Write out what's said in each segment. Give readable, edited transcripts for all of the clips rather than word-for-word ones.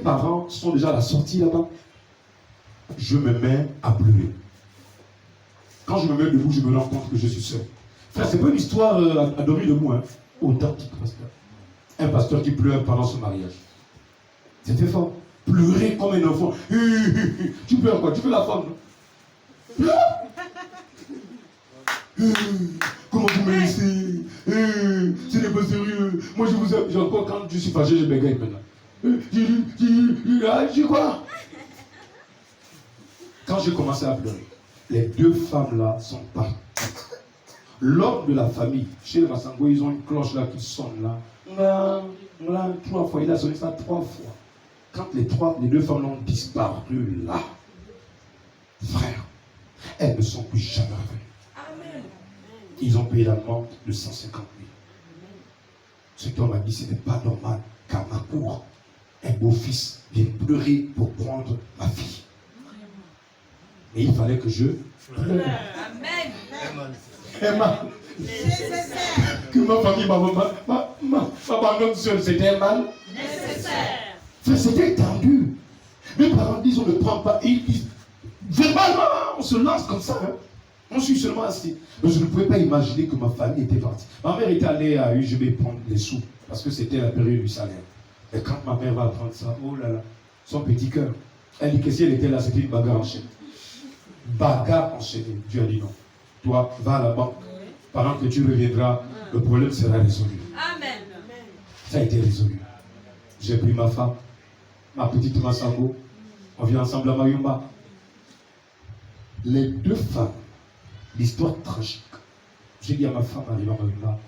parents sont déjà à la sortie là-bas, je me mets à pleurer. Quand je me mets debout, je me rends compte que je suis seul. Frère, c'est pas une histoire à dormir debout, hein. Authentique pasteur. Un pasteur qui pleure pendant son mariage. C'était fort. Pleurer comme un enfant. Tu pleures quoi? Tu fais la femme, non? Comment vous me laissez? Ce n'est pas sérieux. Moi je vous aime. J'ai encore, quand je suis fâché, je bégaye maintenant. J'ai quoi? Quand j'ai commencé à pleurer, les deux femmes là sont parties. L'homme de la famille, chez les Massango, ils ont une cloche là qui sonne là. 3 fois, il a sonné ça 3 fois. Quand les deux femmes ont disparu là, frère, elles ne sont plus jamais revenues. Ils ont payé l'amende de 150 000. Cet homme a dit, ce n'est pas normal qu'à ma cour, un beau-fils vienne pleurer pour prendre ma fille. Et il fallait que je pleure. Amen. Que ma famille m'abandonne seule, c'était un mal nécessaire. C'était tendu. Mes parents disent, on ne prend pas. Et ils disent, verbalement, on se lance comme ça. Hein. On suis seulement assis. Mais je ne pouvais pas imaginer que ma famille était partie. Ma mère était allée à UGB prendre les sous, parce que c'était la période du salaire. Et quand ma mère va prendre ça, oh là là, son petit cœur. Elle dit que si elle était là, c'était une bagarre enchaînée. Bagarre enchaînée. Dieu a dit non. Toi, va à la banque. Pendant que tu reviendras, le problème sera résolu. Amen. Ça a été résolu. J'ai pris ma femme, ma petite Massango. On vient ensemble à Mayumba. Les deux femmes, l'histoire tragique. J'ai dit à ma femme, arrivant à Mayumba,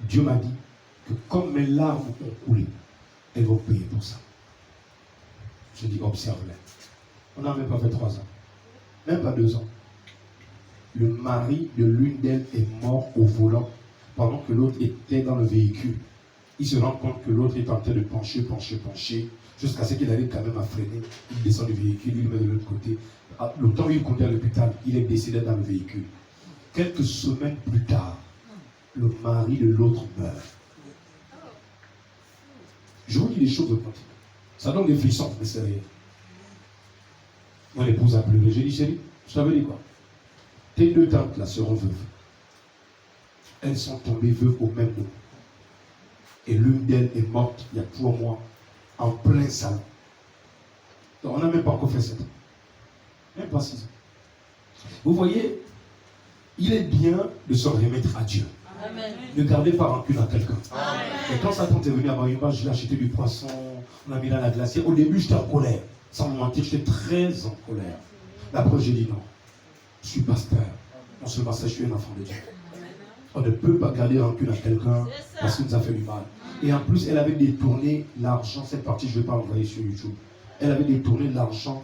Dieu m'a dit que comme mes larmes ont coulé, elles vont payer pour ça. Je dis, observe-les. On n'a même pas fait 3 ans. Même pas 2 ans. Le mari de l'une d'elles est mort au volant pendant que l'autre était dans le véhicule. Il se rend compte que l'autre est en train de pencher, jusqu'à ce qu'il arrive quand même à freiner. Il descend du véhicule, il le met de l'autre côté. Le temps où il conduit à l'hôpital, il est décédé dans le véhicule. Quelques semaines plus tard, le mari de l'autre meurt. Je vous dis les choses de continu. Ça donne des frissons, mais c'est rien. Mon épouse a pleuré. J'ai dit, chérie, je t'avais dit quoi? Tes 2 tantes là seront veuves. Elles sont tombées veuves au même moment. Et l'une d'elles est morte il y a 3 mois, en plein salon. Donc on n'a même pas encore fait 7 ans. Même pas 6 ans. Vous voyez, il est bien de se remettre à Dieu. Amen. Ne gardez pas rancune à quelqu'un. Et quand sa tante est venue à Mayumba, je lui ai acheté du poisson, on a mis dans la glacière. Au début, j'étais en colère. Sans me mentir, j'étais très en colère. Mais après, j'ai dit non. Je suis pasteur. Non seulement ça, je suis un enfant de Dieu. On ne peut pas garder rancune à quelqu'un parce qu'il nous a fait du mal. Et en plus, elle avait détourné l'argent. Cette partie, je ne vais pas l'envoyer sur YouTube. Elle avait détourné l'argent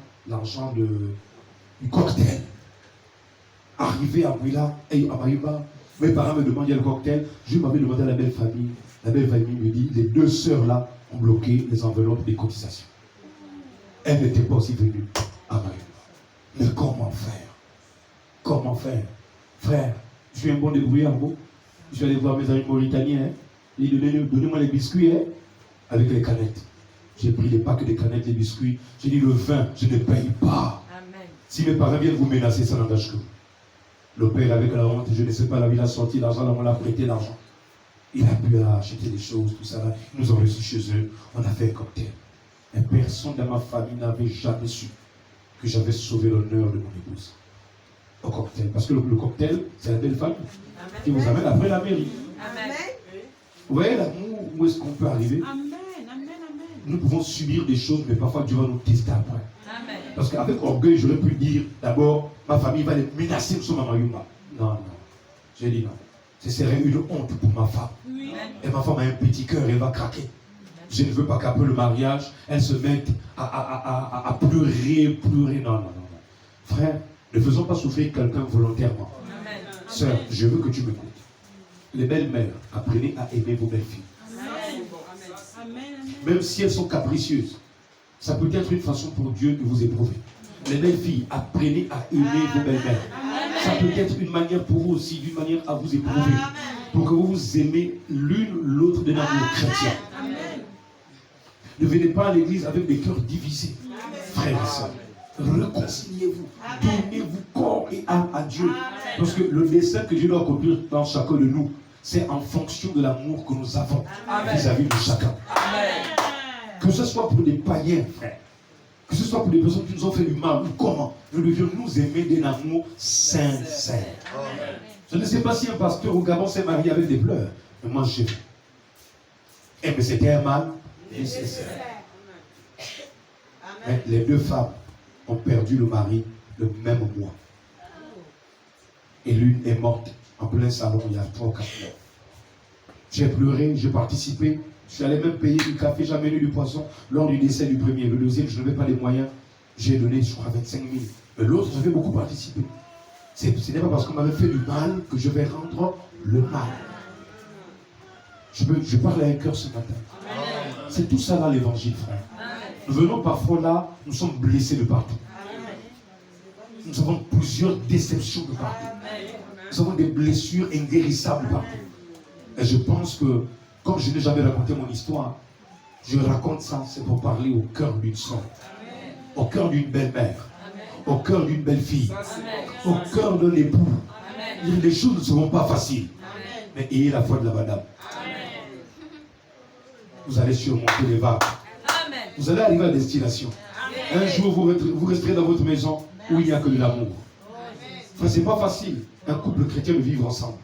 du cocktail. Arrivé à Bouila et à Mayumba, mes parents me demandaient le cocktail. Je m'avais demandé à la belle famille. La belle famille me dit, les 2 sœurs là ont bloqué les enveloppes des cotisations. Elle n'était pas aussi venue à Mayumba. Mais comment faire? Comment faire? Frère, je suis un bon débrouillard, bon. Je suis allé voir mes amis mauritaniens. Hein. Ils disaient, donnez-moi les biscuits hein, avec les canettes. J'ai pris les packs de canettes, les biscuits. J'ai dit, le vin, je ne paye pas. Amen. Si mes parents viennent vous menacer, ça n'engage que vous. Le père, avec la honte, je ne sais pas, là, il a sorti l'argent, là, on l'a prêté l'argent. Il a pu acheter des choses, tout ça. Là. Ils nous ont reçus chez eux. On a fait un cocktail. Et personne dans ma famille n'avait jamais su que j'avais sauvé l'honneur de mon épouse. Au cocktail. Parce que le cocktail, c'est la belle famille qui vous amène après la mairie. Amen. Vous voyez l'amour, où est-ce qu'on peut arriver? Amen. Nous pouvons subir des choses, mais parfois Dieu va nous tester après. Amen. Parce qu'avec orgueil, j'aurais pu dire, d'abord, ma famille va les menacer, nous sommes à Mayumba. Non, non. J'ai dit non. Ce serait une honte pour ma femme. Oui. Et ma femme a un petit cœur, elle va craquer. Je ne veux pas qu'après le mariage, elle se mette à pleurer. Non, non, non. Frère, ne faisons pas souffrir quelqu'un volontairement. Amen. Sœur, je veux que tu m'écoutes. Les belles-mères, apprenez à aimer vos belles-filles. Amen. Même si elles sont capricieuses, ça peut être une façon pour Dieu de vous éprouver. Les belles-filles, apprenez à aimer vos belles-mères. Ça peut être une manière pour vous aussi, d'une manière à vous éprouver. Pour que vous vous aimez l'une l'autre d'un amour chrétien. Ne venez pas à l'église avec des cœurs divisés. Frères et sœurs, réconciliez-vous. Donnez-vous corps et âme à Dieu. Parce que le dessein que Dieu doit accomplir dans chacun de nous, c'est en fonction de l'amour que nous avons vis-à-vis de chacun. Que ce soit pour des païens, frères, que ce soit pour des personnes qui nous ont fait du mal, ou comment, nous devions nous aimer d'un amour sincère. Je ne sais pas si un pasteur au Gabon s'est marié avec des pleurs, mais moi j'ai vu. Mais c'était un mal nécessaire. Mais les deux femmes ont perdu le mari le même mois. Et l'une est morte en plein salon il y a 3 ou 4 mois. J'ai pleuré, j'ai participé. Je suis allé même payer du café, j'ai amené du poisson lors du décès du premier. Le deuxième, je n'avais pas les moyens. J'ai donné, je crois, 25 000. Mais l'autre, j'avais beaucoup participé. Ce n'est pas parce qu'on m'avait fait du mal que je vais rendre le mal. Je parle à un cœur ce matin. C'est tout ça là l'évangile, frère. Nous venons parfois là, nous sommes blessés de partout. Nous avons plusieurs déceptions de partout. Nous avons des blessures inguérissables partout. Et je pense que, comme je n'ai jamais raconté mon histoire, je raconte ça, c'est pour parler au cœur d'une soeur, au cœur d'une belle-mère, au cœur d'une belle-fille, au cœur d'un époux. Les choses ne seront pas faciles, mais ayez la foi de la madame. Vous allez surmonter les vagues. Vous allez arriver à destination. Un jour, vous resterez dans votre maison où il n'y a que de l'amour. Enfin, c'est pas facile, un couple chrétien de vivre ensemble.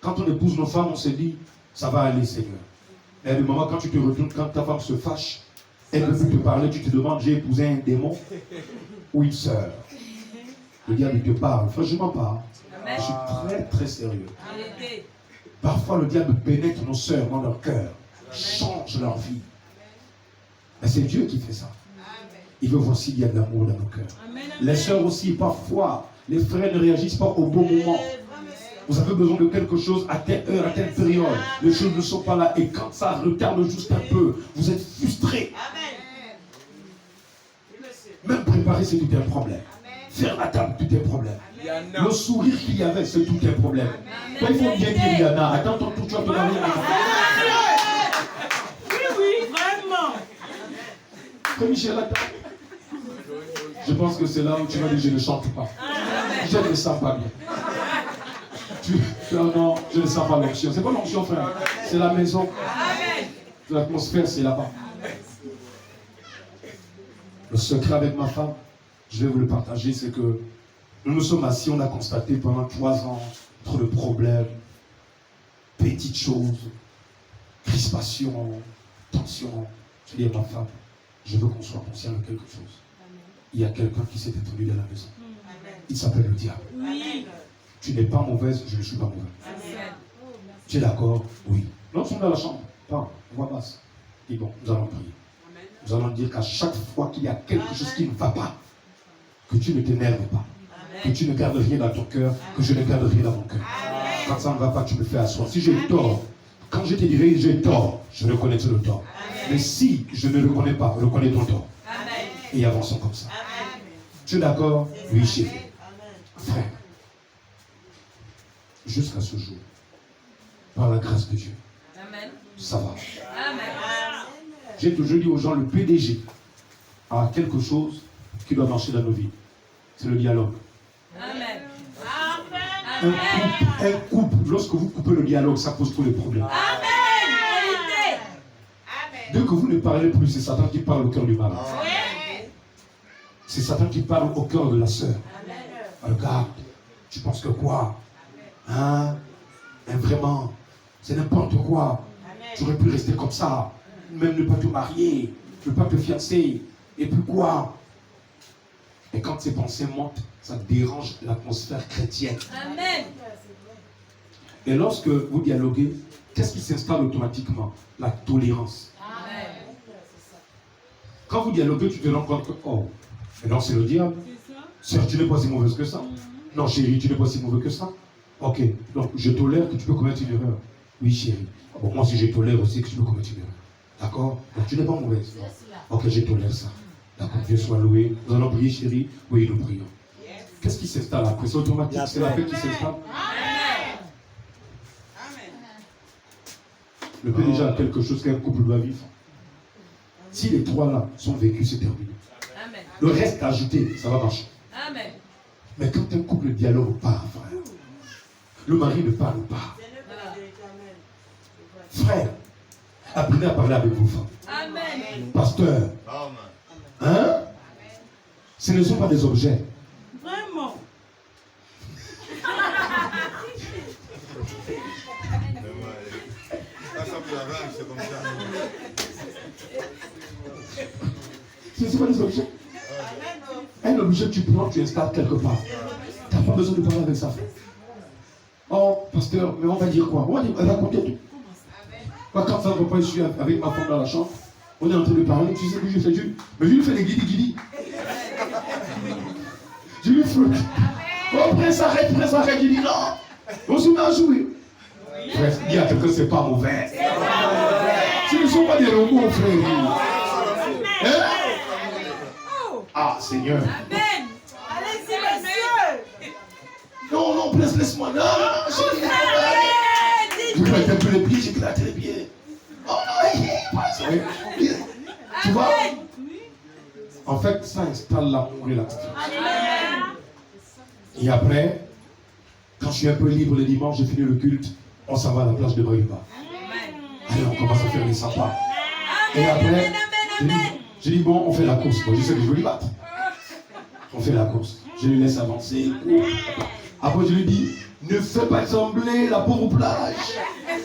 Quand on épouse nos femmes, on se dit, ça va aller, Seigneur. Et le moment quand tu te retournes, quand ta femme se fâche, elle ne peut plus te parler, tu te demandes, j'ai épousé un démon ou une sœur. Le diable te parle, franchement pas. Je suis très très sérieux. Parfois le diable pénètre nos sœurs dans leur cœur, change leur vie. Mais c'est Dieu qui fait ça. Il veut voir s'il y a de l'amour dans nos cœurs. Les sœurs aussi, parfois, les frères ne réagissent pas au bon moment. Vous avez besoin de quelque chose à telle heure, à telle période. Les choses ne sont pas là. Et quand ça retarde juste un peu, vous êtes frustré. Même préparer, c'est tout un problème. Faire la table, tout un problème. Le sourire qu'il y avait, c'est tout un problème. Quand il faut bien dire Yana, attends ton tour, tu vas te marier. Oui, vraiment. Comme Michel, attends. Je pense que c'est là où tu vas dire je ne chante pas. Je ne sens pas bien. Non, je ne sens pas l'onction. C'est pas l'onction, frère. C'est la maison. L'atmosphère, c'est là-bas. Le secret avec ma femme, je vais vous le partager, c'est que nous nous sommes assis, on a constaté pendant 3 ans trop de problèmes, petites choses, crispation, tension. Je dis à ma femme, je veux qu'on soit conscient de quelque chose. Il y a quelqu'un qui s'est introduit dans la maison. Il s'appelle le diable. Oui. Tu n'es pas mauvaise, je ne suis pas mauvais. Tu es d'accord? Oui. Nous sommes dans la chambre. Pas, voix basse. Et bon, nous allons prier. Nous allons dire qu'à chaque fois qu'il y a quelque chose qui ne va pas, que tu ne t'énerves pas, que tu ne gardes rien dans ton cœur, que je ne garde rien dans mon cœur. Quand ça ne va pas, tu me fais asseoir. Si j'ai tort, quand je te dirai j'ai tort, je reconnais le tort. Mais si je ne reconnais pas, reconnais ton tort. Et avançons comme ça. Tu es d'accord? Oui, chérie. Frère, jusqu'à ce jour, par la grâce de Dieu, ça va. J'ai toujours dit aux gens, le PDG a quelque chose qui doit marcher dans nos vies. C'est le dialogue. Un couple, lorsque vous coupez le dialogue, ça pose tous les problèmes. Dès que vous ne parlez plus, c'est Satan qui parle au cœur du mari. C'est Satan qui parle au cœur de la sœur. Regarde, tu penses que quoi? Hein? Mais vraiment, c'est n'importe quoi. Tu aurais pu rester comme ça. Même ne pas te marier, ne pas te fiancer. Et puis quoi? Et quand ces pensées montent, ça dérange l'atmosphère chrétienne. Amen. Et lorsque vous dialoguez, qu'est-ce qui s'installe automatiquement? La tolérance. Amen. Quand vous dialoguez, tu te rends compte que, oh, mais non, c'est le diable. Sœur, tu n'es pas si mauvaise que ça. Non, chérie, tu n'es pas si mauvais que ça. Ok, donc je tolère que tu peux commettre une erreur. Oui, chérie. Bon, moi aussi, je tolère aussi que tu peux commettre une erreur. D'accord? Donc tu n'es pas mauvaise. Non. Ok, je tolère ça. D'accord, Dieu soit loué. Nous allons prier, chérie. Oui, nous prions. Qu'est-ce qui s'installe après? C'est automatique, c'est la paix qui s'installe. Le PDG a quelque chose qu'un couple doit vivre. Si les trois là sont vécus, c'est terminé. Amen. Le reste ajouté, ça va marcher. Amen. Mais quand un couple dialogue pas, frère, le mari ne parle pas. Frère, apprenez à parler avec vos femmes. Amen. Pasteur, hein? Ce ne sont pas des objets. Vraiment. Ce ne sont pas des objets. Un objet, tu prends, tu installes quelque part. Tu n'as pas besoin de parler avec ça. Oh, pasteur, mais on va dire quoi? On va dire, raconter tout. Moi, quand ça va pas, je suis avec ma femme dans la chambre, on est en train de parler, tu sais que je fais Dieu. Mais je lui fais les guidi-guidi. Je lui fais. Oh, prince, arrête, il dit non. On se met à jouer. Frère, dis à quelqu'un, c'est pas mauvais. Ce ne sont pas des robots, frère. Hein? Ah, Seigneur. Amen. Allez-y, monsieur. Non, non, laisse-moi. Non, j'éclate un peu les pieds, j'éclate les pieds. Oh non, tu vois? En fait, ça installe l'amour et l'attitude. Et après, quand je suis un peu libre le dimanche, j'ai fini le culte, on s'en va à la plage de Baïba. Allez, on commence à faire les sapins. Et après, je dis bon, on fait la course. Moi, je sais que je veux lui battre. On fait la course. Je lui laisse avancer. Après, je lui dis, ne fais pas sembler la pauvre plage.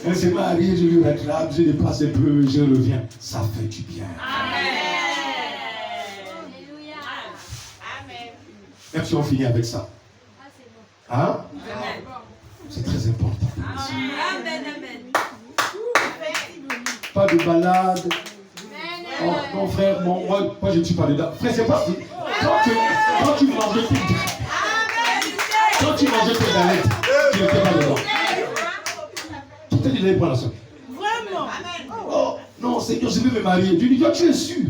Elle s'est mariée, je lui rattrape, je dépasse un peu, je reviens. Ça fait du bien. Même si on finit avec ça. Hein? C'est très important. Amen. Pas de balade. Oh, non, frère, moi je ne suis pas dedans. Frère, c'est pas. Quand tu mangeais tes galettes, tu n'étais pas dedans. Qui t'a dit d'aller prendre la soeur? Vraiment. Oh, non, Seigneur, je veux me marier. Tu dis, toi, tu es sûr.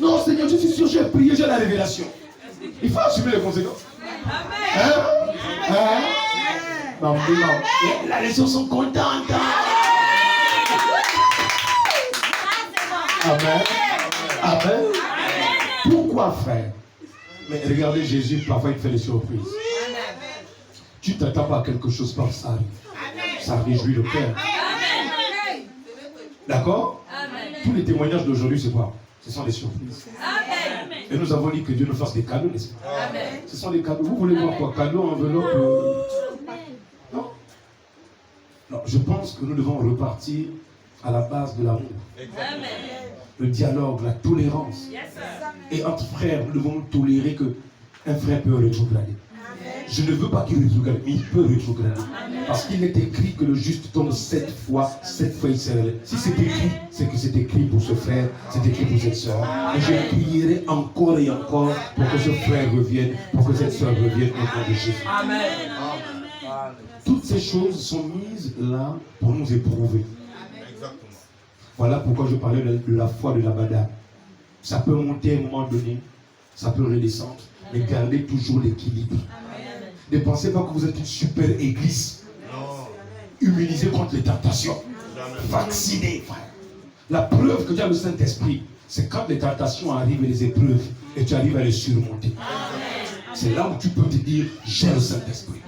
Non, Seigneur, je suis sûr, j'ai prié, j'ai la révélation. Il faut assumer les conséquences. Hein? Non. Les gens sont contents. Amen. Pourquoi, frère? Mais regardez Jésus, parfois il fait des surprises. Tu t'attends pas à quelque chose comme ça. Ça réjouit le cœur. D'accord? Tous les témoignages d'aujourd'hui, c'est quoi? Ce sont des surprises. Et nous avons dit que Dieu nous fasse des cadeaux, n'est-ce pas? Ce sont des cadeaux. Vous voulez voir quoi? Cadeaux, enveloppe? Non. Non, je pense que nous devons repartir à la base de l'amour. Le dialogue, la tolérance. Et entre frères, nous devons tolérer qu'un frère peut rétrograder. Je ne veux pas qu'il rétrograde, mais il peut rétrograder. Parce qu'il est écrit que le juste tombe 7 fois il se relève. Si c'est écrit, c'est que c'est écrit pour ce frère, c'est écrit pour cette soeur. Et je prierai encore et encore pour que ce frère revienne, pour que cette soeur revienne au nom de Jésus. Amen. Toutes ces choses sont mises là pour nous éprouver. Voilà pourquoi je parlais de la foi de l'Abada. Ça peut monter à un moment donné, ça peut redescendre, mais gardez toujours l'équilibre. Ne pensez pas que vous êtes une super église. Immunisée contre les tentations. Vaccinée, frère. La preuve que tu as le Saint-Esprit, c'est quand les tentations arrivent et les épreuves, et tu arrives à les surmonter. C'est là où tu peux te dire, j'ai le Saint-Esprit.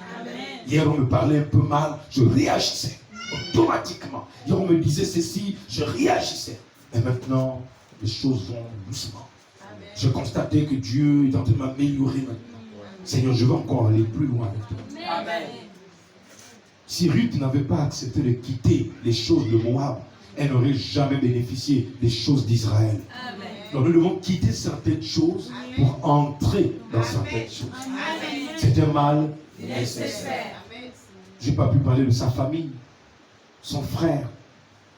Hier, on me parlait un peu mal, je réagissais automatiquement. Hier, on me disait ceci, je réagissais. Mais maintenant, les choses vont doucement. J'ai constaté que Dieu est en train de m'améliorer maintenant. Seigneur, je veux encore aller plus loin avec toi. Amen. Si Ruth n'avait pas accepté de quitter les choses de Moab, elle n'aurait jamais bénéficié des choses d'Israël. Donc nous devons quitter certaines choses pour entrer dans certaines choses. C'est un mal nécessaire. Je n'ai pas pu parler de sa famille, son frère,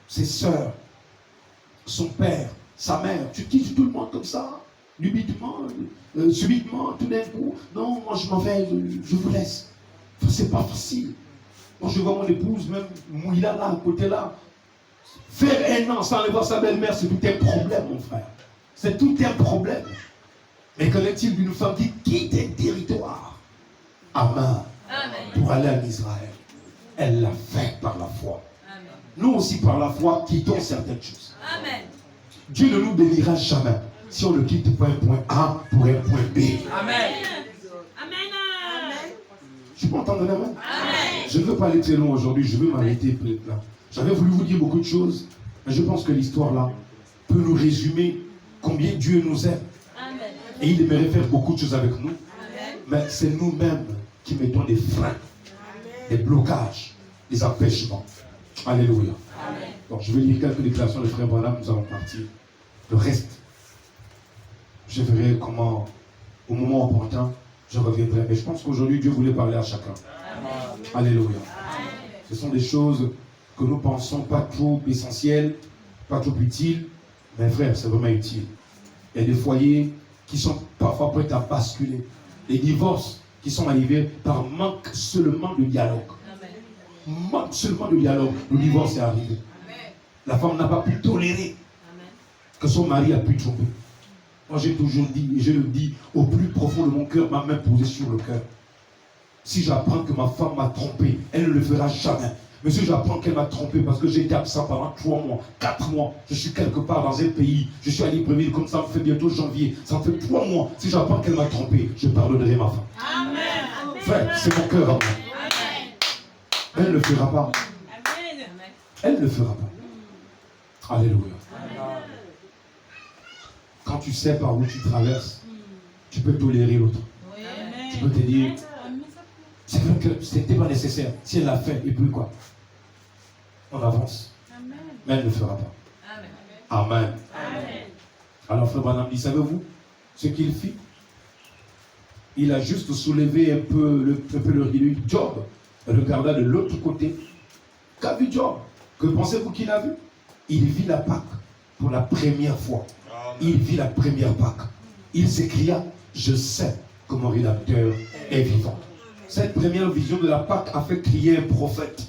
ses soeurs, son père, sa mère. Tu quittes tout le monde comme ça, subitement, tout d'un coup. Non, moi je m'en vais, je vous laisse. Enfin, c'est pas facile. Moi je vois mon épouse, même Mouila là, à côté là. Faire 1 an sans aller voir sa belle-mère, c'est tout un problème, mon frère. C'est tout un problème. Mais qu'en est-il d'une femme qui quitte un territoire Amen. Pour aller en Israël? Elle l'a fait par la foi. Amen. Nous aussi par la foi quittons certaines choses. Amen. Dieu ne nous bénira jamais si on ne quitte pas un point A pour un point B. Amen. Je peux entendre un amen? Je ne veux pas aller très loin aujourd'hui, je veux m'arrêter là. J'avais voulu vous dire beaucoup de choses, mais je pense que l'histoire là peut nous résumer combien Dieu nous aime. Et il aimerait faire beaucoup de choses avec nous. Mais c'est nous-mêmes qui mettons des freins, des blocages, des empêchements. Alléluia. Donc je vais lire quelques déclarations de frère Branham, nous allons partir. Le reste, je verrai comment, au moment opportun, je reviendrai. Mais je pense qu'aujourd'hui, Dieu voulait parler à chacun. Alléluia. Ce sont des choses que nous pensons pas trop essentielles, pas trop utiles, mais frère, c'est vraiment utile. Il y a des foyers qui sont parfois prêts à basculer. Les divorces qui sont arrivés par manque seulement de dialogue. Manque seulement de dialogue. Le divorce est arrivé. La femme n'a pas pu tolérer que son mari a pu tromper. Moi j'ai toujours dit, et je le dis au plus profond de mon cœur, ma main posée sur le cœur. Si j'apprends que ma femme m'a trompé, elle ne le fera jamais. Mais si j'apprends qu'elle m'a trompé parce que j'ai été absent pendant 3 mois, 4 mois, je suis quelque part dans un pays, je suis à Libreville, comme ça me fait bientôt janvier, ça me fait 3 mois. Si j'apprends qu'elle m'a trompé, je pardonnerai ma femme. Amen. Frère, c'est mon cœur à moi. Elle ne le fera pas. Elle ne le fera pas. Alléluia. Quand tu sais par où tu traverses, tu peux tolérer l'autre. Tu peux te dire, c'est vrai que ce n'était pas nécessaire. Si elle l'a fait, et puis quoi? On avance. Mais elle ne le fera pas. Amen. Alors frère Branham dit, savez-vous ce qu'il fit? Il a juste soulevé un peu le rideau. Job regarda de l'autre côté. Qu'a vu Job? Que pensez-vous qu'il a vu? Il vit la Pâque pour la première fois. Il vit la première Pâque. Il s'écria, je sais que mon Rédempteur est vivant. Cette première vision de la Pâque a fait crier un prophète.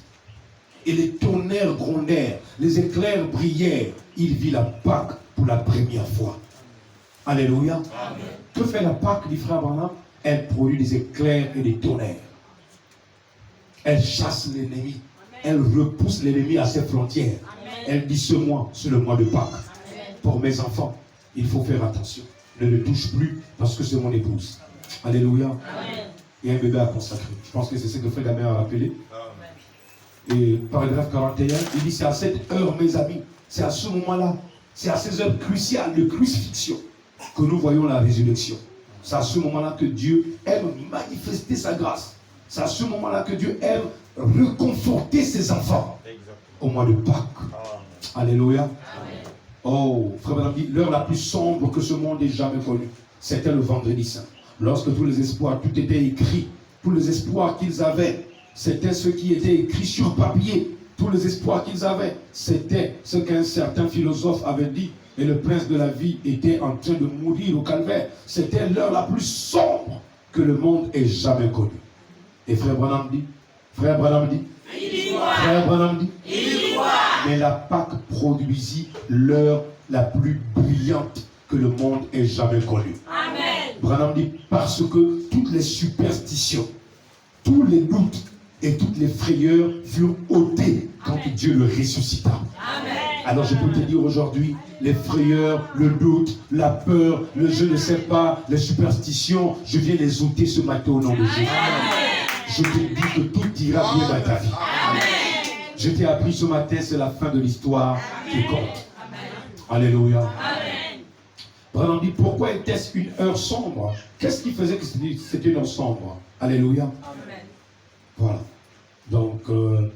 Et les tonnerres grondèrent, les éclairs brillèrent. Il vit la Pâque pour la première fois. Alléluia. Amen. Que fait la Pâque, dit frère Branham? Elle produit des éclairs et des tonnerres. Elle chasse l'ennemi. Elle repousse l'ennemi à ses frontières. Amen. Elle dit, ce mois, c'est le mois de Pâques. Amen. Pour mes enfants, il faut faire attention. Ne le touche plus parce que c'est mon épouse. Alléluia. Amen. Et un bébé à consacrer. Je pense que c'est ce que frère Damien a rappelé. Amen. Et paragraphe 41, il dit, c'est à cette heure, mes amis, c'est à ce moment-là, c'est à ces heures cruciales de crucifixion que nous voyons la résurrection. C'est à ce moment-là que Dieu aime manifester sa grâce. C'est à ce moment-là que Dieu aime reconforter ses enfants. Au mois de Pâques. Alléluia. Amen. Oh, frère Madame dit, l'heure la plus sombre que ce monde ait jamais connue, c'était le vendredi saint. Lorsque tous les espoirs, tout était écrit, tous les espoirs qu'ils avaient, c'était ce qui était écrit sur papier. Tous les espoirs qu'ils avaient, c'était ce qu'un certain philosophe avait dit. Et le prince de la vie était en train de mourir au calvaire. C'était l'heure la plus sombre que le monde ait jamais connue. Et frère Branham dit, frère Branham dit, frère Branham dit, mais la Pâque produisit l'heure la plus brillante que le monde ait jamais connue. Amen. Branham dit, parce que toutes les superstitions, tous les doutes et toutes les frayeurs furent ôtés quand Dieu le ressuscita. Amen. Alors je peux te dire aujourd'hui, les frayeurs, le doute, la peur, le je ne sais pas, les superstitions, je viens les ôter ce matin au nom de Jésus. Je te dis que tout ira bien dans ta vie. Amen. Je t'ai appris ce matin, c'est la fin de l'histoire qui compte. Amen. Alléluia. Amen. Branham dit, pourquoi était-ce une heure sombre? Qu'est-ce qui faisait que c'était une heure sombre? Alléluia. Amen. Voilà. Donc, je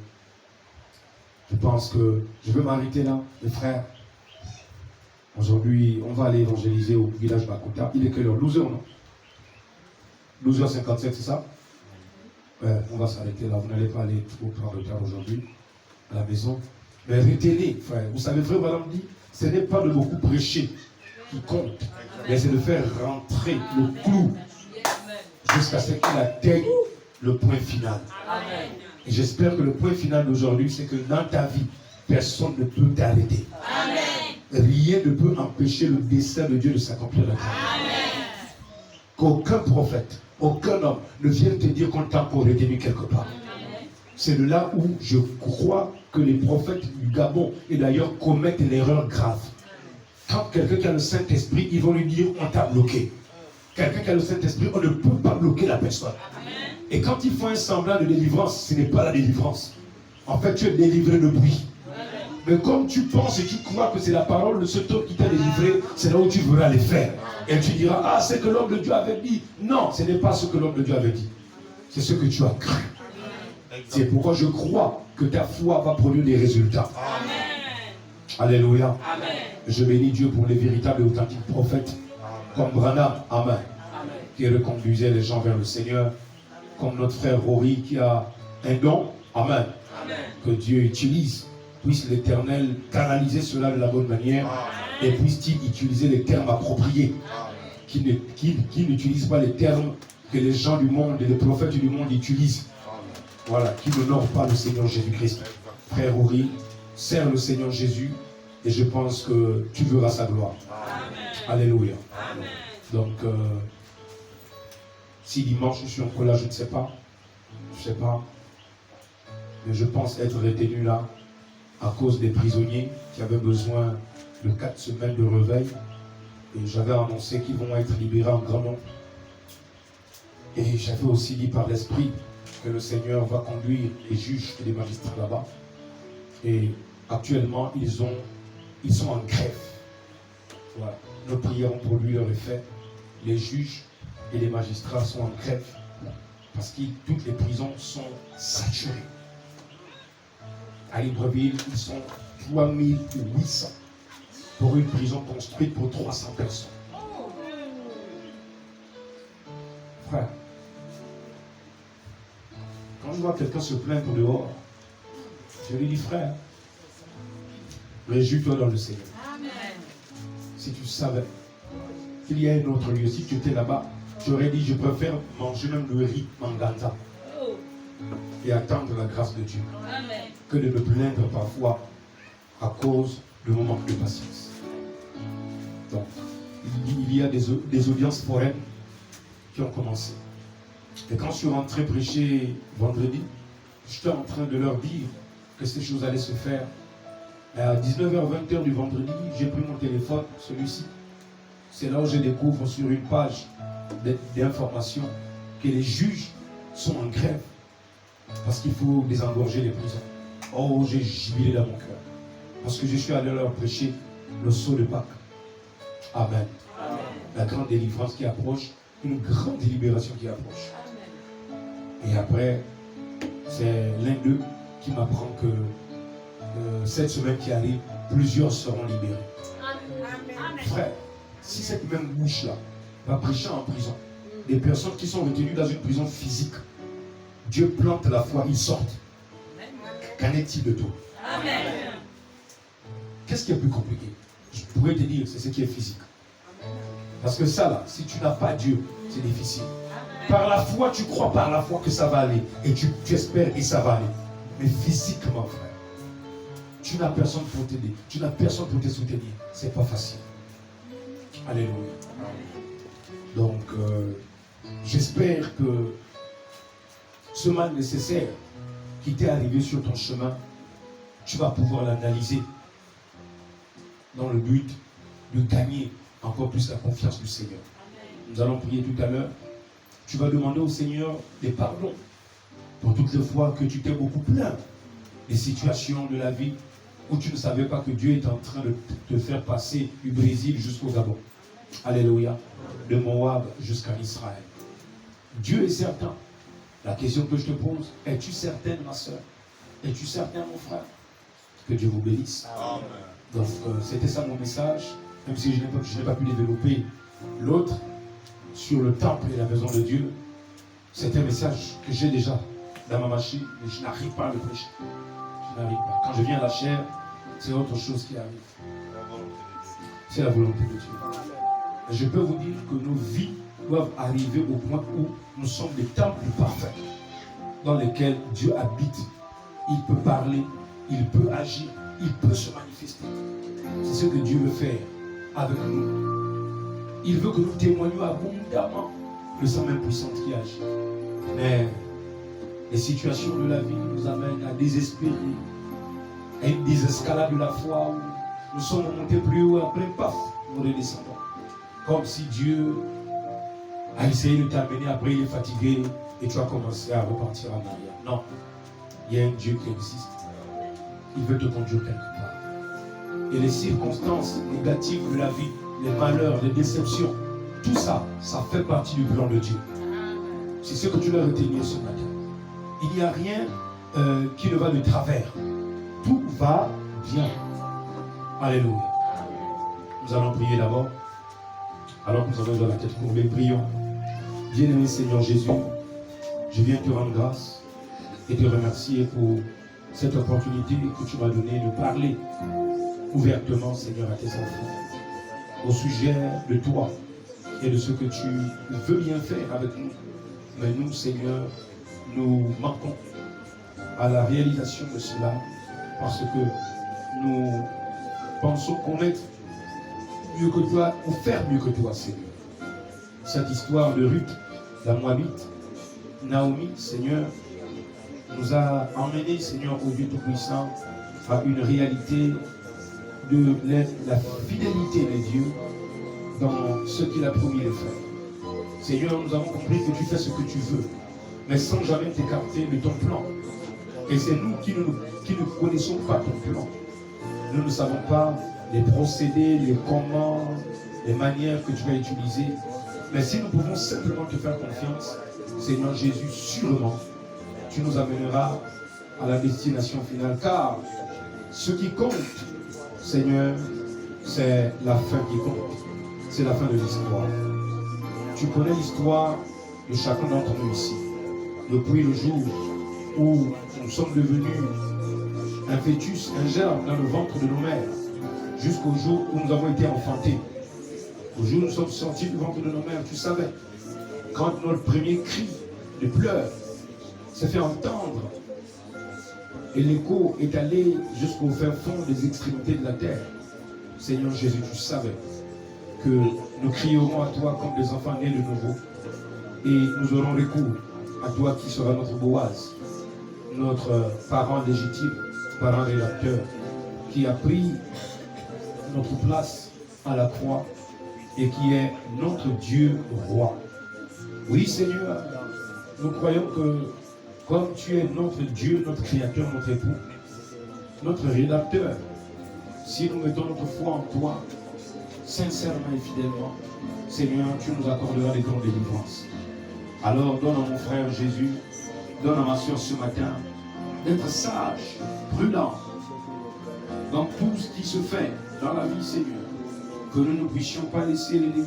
pense que je vais m'arrêter là, mes frères. Aujourd'hui, on va aller évangéliser au village Bakuta. Il est quelle heure? 12h, non? 12h57, c'est ça? On va s'arrêter là. Vous n'allez pas aller trop prendre de temps aujourd'hui à la maison. Mais retenez, frère. Vous savez, frère Madame dit, ce n'est pas de beaucoup prêcher qui compte, mais c'est de faire rentrer le clou jusqu'à ce qu'il atteigne le point final. Amen. Et j'espère que le point final d'aujourd'hui, c'est que dans ta vie, personne ne peut t'arrêter. Amen. Rien ne peut empêcher le dessein de Dieu de s'accomplir dans ta vie. Qu'aucun prophète, aucun homme ne vienne te dire qu'on t'a encore retenu quelque part. C'est de là où je crois que les prophètes du Gabon, et d'ailleurs, commettent l'erreur grave. Quand quelqu'un qui a le Saint-Esprit, ils vont lui dire on t'a bloqué. Quelqu'un qui a le Saint-Esprit, on ne peut pas bloquer la personne. Et quand ils font un semblant de délivrance, ce n'est pas la délivrance. En fait, tu es délivré de bruit. Mais comme tu penses et tu crois que c'est la parole de cet homme qui t'a délivré, c'est là où tu voudras les faire. Et tu diras, ah, c'est que l'homme de Dieu avait dit. Non, ce n'est pas ce que l'homme de Dieu avait dit. C'est ce que tu as cru. C'est pourquoi je crois que ta foi va produire des résultats. Amen. Alléluia. Amen. Je bénis Dieu pour les véritables et authentiques prophètes. Comme Branham, Amen, qui reconduisait les gens vers le Seigneur. Comme notre frère Rory qui a un don. Amen. Que Dieu utilise. Puisse l'Éternel canaliser cela de la bonne manière. Et puisse-t-il utiliser les termes appropriés. Qu'il n'utilise pas les termes que les gens du monde et les prophètes du monde utilisent. Voilà, qui n'honore pas le Seigneur Jésus-Christ. Frère Rory, sers le Seigneur Jésus et je pense que tu verras sa gloire. Alléluia. Donc, si dimanche je suis encore là, je ne sais pas. Je ne sais pas. Mais je pense être retenu là à cause des prisonniers qui avaient besoin de 4 semaines de réveil. Et j'avais annoncé qu'ils vont être libérés en grand nombre. Et j'avais aussi dit par l'Esprit que le Seigneur va conduire les juges et les magistrats là-bas. Et actuellement, ils sont en grève. Voilà. Nos prières ont produit leur effet. Les juges et les magistrats sont en grève parce que toutes les prisons sont saturées. À Libreville, ils sont 3800 pour une prison construite pour 300 personnes. Frère, quand je vois quelqu'un se plaindre dehors, je lui dis, frère, réjouis-toi dans le Seigneur. Amen. Si tu savais qu'il y a un autre lieu, si tu étais là-bas, tu aurais dit, je préfère manger même le riz manganta et attendre la grâce de Dieu Amen. que de me plaindre parfois à cause de mon manque de patience. Donc, il y a des audiences foraines qui ont commencé. Et quand je suis rentré prêcher vendredi, j'étais en train de leur dire que ces choses allaient se faire. Et à 19h, 20h du vendredi, j'ai pris mon téléphone, celui-ci. C'est là où je découvre sur une page d'information que les juges sont en grève parce qu'il faut désengorger les prisons. Oh, j'ai jubilé dans mon cœur parce que je suis allé leur prêcher le sceau de Pâques. Amen. Amen. La grande délivrance qui approche, une grande libération qui approche. Amen. Et après, c'est l'un d'eux qui m'apprend que cette semaine qui arrive, plusieurs seront libérés. Amen. Frère, si cette même bouche-là va prêcher en prison, des personnes qui sont retenues dans une prison physique, Dieu plante la foi, ils sortent. Qu'en est-il de toi? Amen. Qu'est-ce qui est plus compliqué? Je pourrais te dire, c'est ce qui est physique. Parce que ça là, si tu n'as pas Dieu, c'est difficile. Par la foi, tu crois par la foi que ça va aller. Et tu espères et ça va aller. Mais physiquement, frère, tu n'as personne pour t'aider. Tu n'as personne pour te soutenir. C'est pas facile. Alléluia. Donc, j'espère que ce mal nécessaire qui t'est arrivé sur ton chemin, tu vas pouvoir l'analyser dans le but de gagner encore plus la confiance du Seigneur. Nous allons prier tout à l'heure. Tu vas demander au Seigneur des pardons pour toutes les fois que tu t'es beaucoup plaint des situations de la vie où tu ne savais pas que Dieu est en train de te faire passer du Brésil jusqu'au Gabon. Alléluia. De Moab jusqu'à Israël. Dieu est certain. La question que je te pose, es-tu certaine, ma soeur? Es-tu certain, mon frère? Que Dieu vous bénisse. Amen. Donc, c'était ça mon message, même si je n'ai pas pu développer l'autre sur le temple et la maison de Dieu. C'est un message que j'ai déjà dans ma machine, mais je n'arrive pas à le prêcher. Je n'arrive pas. Quand je viens à la chair, c'est autre chose qui arrive. C'est la volonté de Dieu. Et je peux vous dire que nos vies doivent arriver au point où nous sommes des temples parfaits, dans lesquels Dieu habite. Il peut parler, il peut agir, il peut se manifester. C'est ce que Dieu veut faire avec nous. Il veut que nous témoignions abondamment le sang même puissant qui agit. Mais les situations de la vie nous amènent à désespérer, à une désescalade de la foi où nous sommes montés plus haut, après, paf, nous redescendons. Comme si Dieu a essayé de t'amener, après il est fatigué et tu as commencé à repartir en arrière. Non, il y a un Dieu qui existe. Il veut te conduire quelque part. Et les circonstances négatives de la vie, les malheurs, les déceptions, tout ça, ça fait partie du plan de Dieu. C'est ce que tu dois retenir ce matin. Il n'y a rien qui ne va de travers. Tout va bien. Alléluia. Nous allons prier d'abord. Alors que nous avons dans la tête courbée, prions. Bien-aimé Seigneur Jésus, je viens te rendre grâce et te remercier pour cette opportunité que tu m'as donnée de parler ouvertement, Seigneur, à tes enfants, au sujet de toi et de ce que tu veux bien faire avec nous. Mais nous, Seigneur, nous manquons à la réalisation de cela parce que nous pensons connaître mieux que toi, ou faire mieux que toi, Seigneur. Cette histoire de Ruth, la Moabite, Naomi, Seigneur, nous a emmenés, Seigneur, au Dieu Tout-Puissant, à une réalité de la fidélité de Dieu dans ce qu'il a promis de faire. Seigneur, nous avons compris que tu fais ce que tu veux, mais sans jamais t'écarter de ton plan. Et c'est nous qui ne connaissons pas ton plan. Nous ne savons pas les procédés, les comment, les manières que tu vas utiliser. Mais si nous pouvons simplement te faire confiance, Seigneur Jésus, sûrement, tu nous amèneras à la destination finale. Car ce qui compte, Seigneur, c'est la fin qui compte. C'est la fin de l'histoire. Tu connais l'histoire de chacun d'entre nous ici. Depuis le jour où nous sommes devenus un fœtus, un germe dans le ventre de nos mères, jusqu'au jour où nous avons été enfantés. Au jour où nous sommes sortis du ventre de nos mères, tu savais, quand notre premier cri de pleurs s'est fait entendre, et l'écho est allé jusqu'au fin fond des extrémités de la terre, Seigneur Jésus, tu savais que nous crierons à toi comme des enfants nés de nouveau, et nous aurons recours à toi qui sera notre Boaz, notre parent légitime, parent rédacteur, qui a pris notre place à la croix et qui est notre Dieu roi. Oui, Seigneur, nous croyons que comme tu es notre Dieu, notre Créateur, notre époux, notre rédacteur, si nous mettons notre foi en toi, sincèrement et fidèlement, Seigneur, tu nous accorderas les grandes délivrances. Alors donne à mon frère Jésus, donne à ma soeur ce matin, d'être sage, prudent, dans tout ce qui se fait dans la vie, Seigneur. Que nous ne puissions pas laisser l'ennemi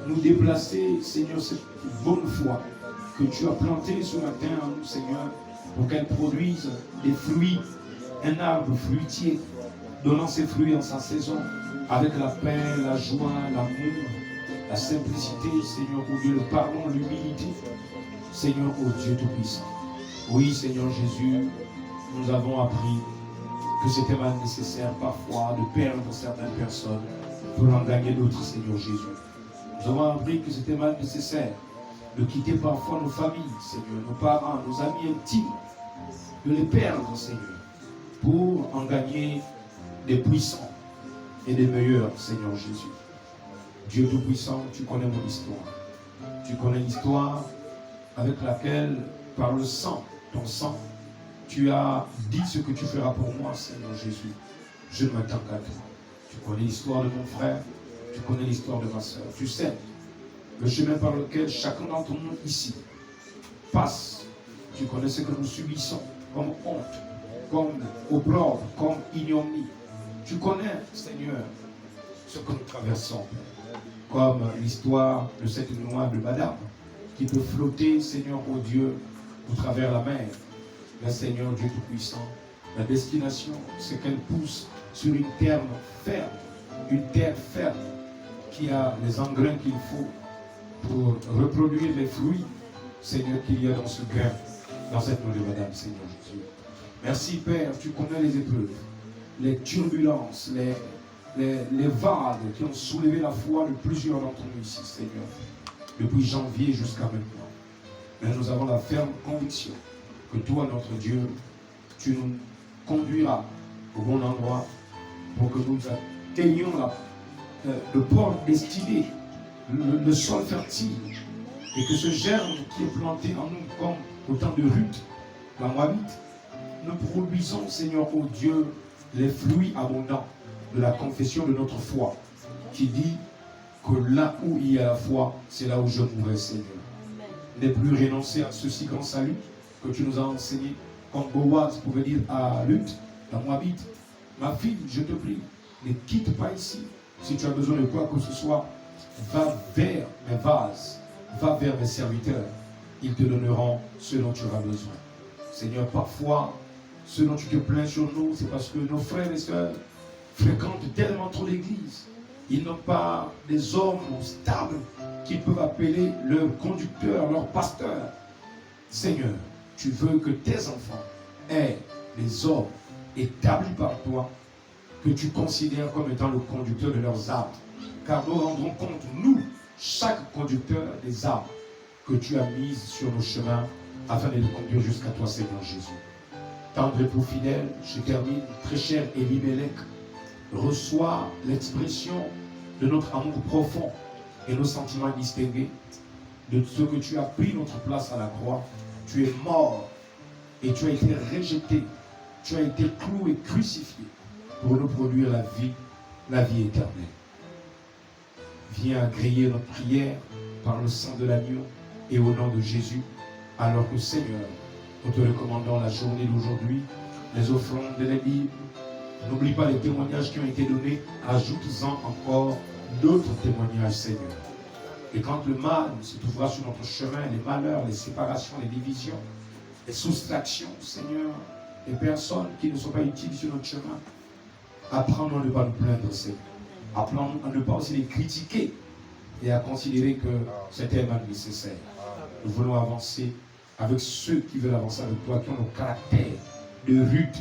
nous déplacer, Seigneur, cette bonne foi que tu as plantée ce matin en nous, Seigneur, pour qu'elle produise des fruits, un arbre fruitier, donnant ses fruits en sa saison, avec la paix, la joie, l'amour, la simplicité, Seigneur, au Dieu, le pardon, l'humilité, Seigneur, au Dieu Tout-Puissant. Oui, Seigneur Jésus, nous avons appris que c'était mal nécessaire parfois de perdre certaines personnes pour en gagner d'autres, Seigneur Jésus. Nous avons appris que c'était mal nécessaire de quitter parfois nos familles, Seigneur, nos parents, nos amis intimes, de les perdre, Seigneur, pour en gagner des puissants et des meilleurs, Seigneur Jésus. Dieu Tout-Puissant, tu connais mon histoire. Tu connais l'histoire avec laquelle, par le sang, ton sang, tu as dit ce que tu feras pour moi, Seigneur Jésus. Je ne m'attends qu'à toi. Tu connais l'histoire de mon frère, tu connais l'histoire de ma soeur. Tu sais le chemin par lequel chacun d'entre nous ici passe. Tu connais ce que nous subissons comme honte, comme opprobre, comme ignominie. Tu connais, Seigneur, ce que nous traversons, comme l'histoire de cette noix de madame qui peut flotter, Seigneur, oh Dieu, au travers la mer. Mais Seigneur Dieu Tout-Puissant, la destination, c'est qu'elle pousse sur une terre ferme, qui a les engrains qu'il faut pour reproduire les fruits, Seigneur, qu'il y a dans ce grain, dans cette noix de madame, Seigneur Jésus. Merci Père, tu connais les épreuves, les turbulences, les vagues qui ont soulevé la foi de plusieurs d'entre nous ici, Seigneur, depuis janvier jusqu'à maintenant. Mais nous avons la ferme conviction que toi, notre Dieu, tu nous conduiras au bon endroit pour que nous atteignions le port destiné, le sol fertile, et que ce germe qui est planté en nous comme au temps de Ruth, la Moabite, nous produisons, Seigneur, oh Dieu, les fruits abondants de la confession de notre foi, qui dit que là où il y a la foi, c'est là où je mourrai, Seigneur. Ne plus renoncer à ce si grand salut que tu nous as enseigné, comme Boaz pouvait dire à Ruth, la Moabite, ma fille, je te prie, ne quitte pas ici. Si tu as besoin de quoi que ce soit, va vers mes vases, va vers mes serviteurs. Ils te donneront ce dont tu auras besoin. Seigneur, parfois, ce dont tu te plains sur nous, c'est parce que nos frères et sœurs fréquentent tellement trop l'église. Ils n'ont pas des hommes stables qu'ils peuvent appeler leur conducteur, leur pasteur. Seigneur, tu veux que tes enfants aient des hommes établis par toi, que tu considères comme étant le conducteur de leurs âmes. Car nous rendrons compte, nous, chaque conducteur des âmes que tu as mises sur nos chemins afin de les conduire jusqu'à toi, Seigneur Jésus. Tendre et pour fidèle, je termine, très cher Elimelech, reçois l'expression de notre amour profond et nos sentiments distingués, de ce que tu as pris notre place à la croix. Tu es mort et tu as été rejeté, tu as été cloué, crucifié pour nous produire la vie éternelle. Viens agréer notre prière par le sang de l'agneau et au nom de Jésus, alors que Seigneur, nous te recommandons la journée d'aujourd'hui, les offrandes de la Bible. N'oublie pas les témoignages qui ont été donnés, ajoute-en encore d'autres témoignages, Seigneur. Et quand le mal se trouvera sur notre chemin, les malheurs, les séparations, les divisions, les soustractions, Seigneur, les personnes qui ne sont pas utiles sur notre chemin, apprends-nous à ne pas nous plaindre, Seigneur. Apprends-nous à ne pas aussi les critiquer et à considérer que c'est tellement nécessaire. Nous voulons avancer avec ceux qui veulent avancer avec toi, qui ont le caractère de Ruth,